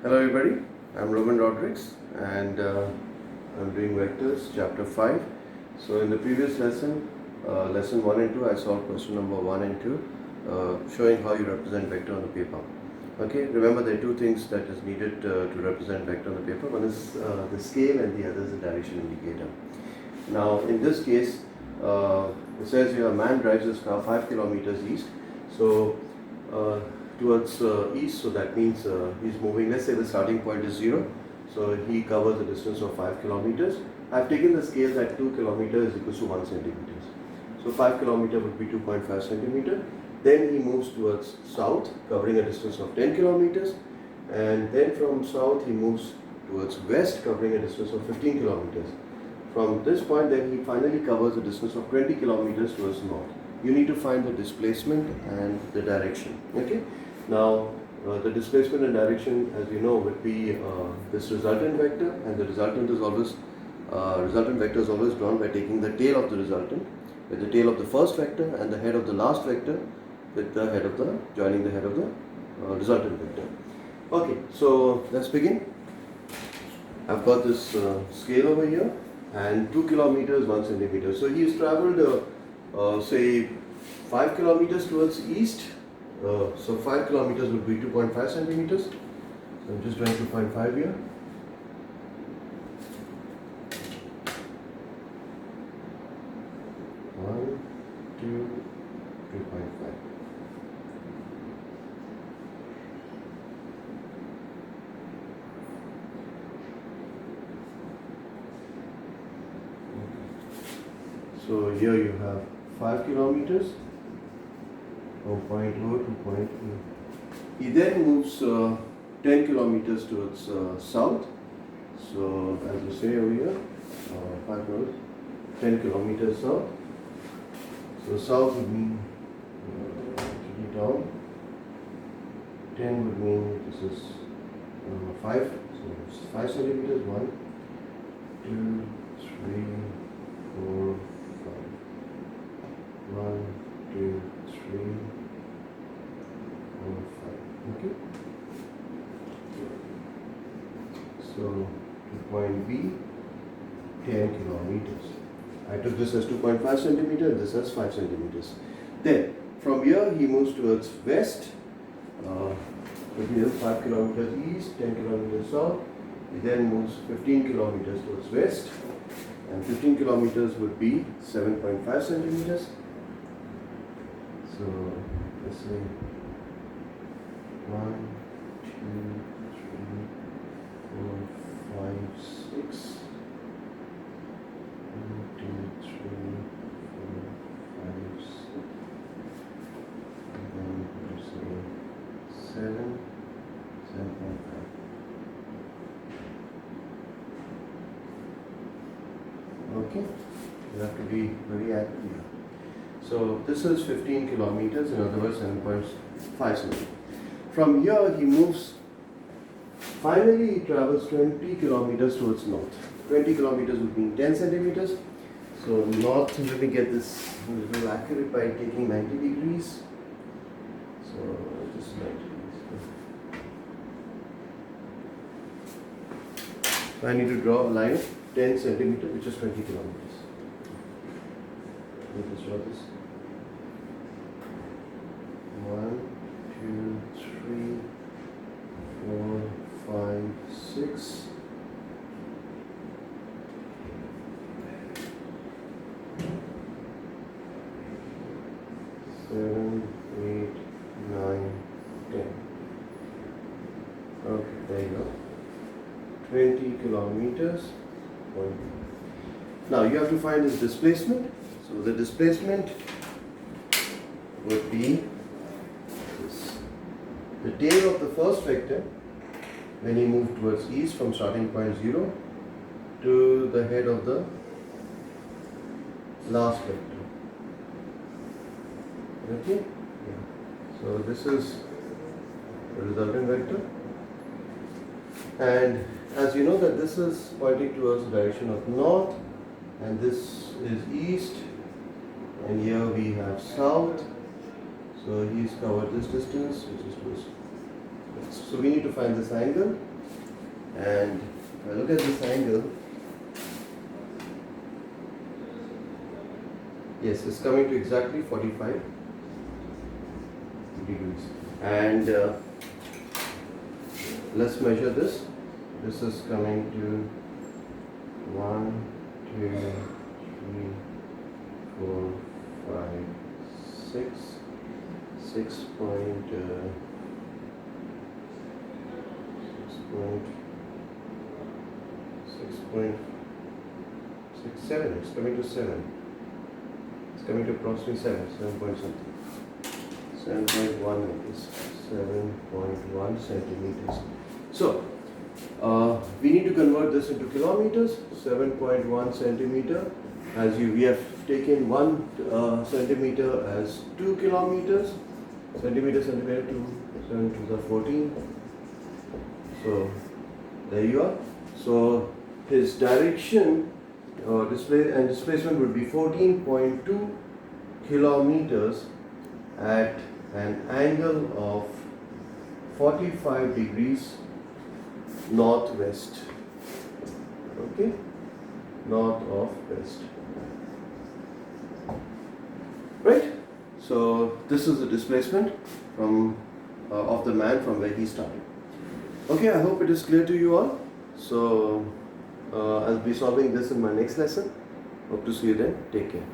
Hello everybody, I'm Roman Rodriguez and I'm doing vectors chapter 5. So in the previous lesson, lesson 1 and 2, I solved question number 1 and 2 showing how you represent vector on the paper. Okay, remember there are two things that is needed to represent vector on the paper. One is the scale and the other is the direction indicator. Now in this case, it says here a man drives his car 5 kilometers east. So towards east, so that means he's moving, let's say the starting point is 0, so he covers a distance of 5 kilometers. I've taken the scale that 2 kilometers is equals to 1 centimeters. So 5 kilometer would be 2.5 centimeter. Then he moves towards south, covering a distance of 10 kilometers, and then from south he moves towards west, covering a distance of 15 kilometers. From this point then he finally covers a distance of 20 kilometers towards north. You need to find the displacement and the direction. Okay. Now the displacement and direction, as you know, would be this resultant vector, and the resultant vector is always drawn by taking the tail of the resultant with the tail of the first vector and the head of the last vector with the head of the joining the head of the resultant vector. Okay, so let's begin. I've got this scale over here, and 2 kilometers 1 centimeter. So he's traveled say 5 kilometers towards east. So 5 kilometers would be 2.5 centimeters. So I'm just drawing 2.5 here. One, two, 2.5. So here you have 5 kilometers from point O to point E. He then moves 10 kilometers towards south. So as you say over here, 5 kilometers, 10 kilometers south. So south would mean down. 10 would mean this is 5. So it's 5 centimeters. 1, 2, 3, 4, 1, 2, 3, 4, 5. Okay. So to point B, 10 kilometers. I took this as 2.5 centimeters, this as 5 centimeters. Then from here he moves towards west. Here 5 kilometers east, 10 kilometers south. He then moves 15 kilometers towards west, and 15 kilometers would be 7.5 centimeters. So let's say 1, 2, 3, 4, 5, 6. 1, 2, 3, 4, 5, 6. And then let's say 7, 7.5. Okay, you have to be very accurate here. So this is 15 kilometers, in other words 7.5 centimeters. From here he moves, finally he travels 20 kilometers towards north. 20 kilometers would mean 10 centimeters. So north, let me get this a little accurate by taking 90 degrees. So just 90 degrees. So I need to draw a line of 10 centimeters, which is 20 kilometers. Let me just draw this. 1, 2, 3, 4, 5, 6. 7, 8, 9, 10. Okay, there you go. 20 kilometers. Now you have to find his displacement. So the displacement would be this. The tail of the first vector when he moved towards east from starting point 0 to the head of the last vector. Okay? Yeah. So this is the resultant vector. And as you know that this is pointing towards the direction of north, and this is east, and here we have south. So he's covered this distance, which is close. So we need to find this angle. and if I look at this angle, yes, it's coming to exactly 45 degrees. And let's measure this. This is coming to 1, 2, 3, 4, 5, 6, 6.7. It's coming to 7. It's coming to approximately 7 point something. 7.1 meters. 7.1 centimeters. So we need to convert this into kilometers. 7.1 centimeter. We have taken 1 centimeter as 2 kilometers. Centimeter, 2, 7 to the 14. So there you are. So his direction displacement would be 14.2 kilometers at an angle of 45 degrees northwest. Okay, north of west. Right. So this is the displacement from of the man from where he started. Okay, I hope it is clear to you all. So I'll be solving this in my next lesson. Hope to see you then. Take care.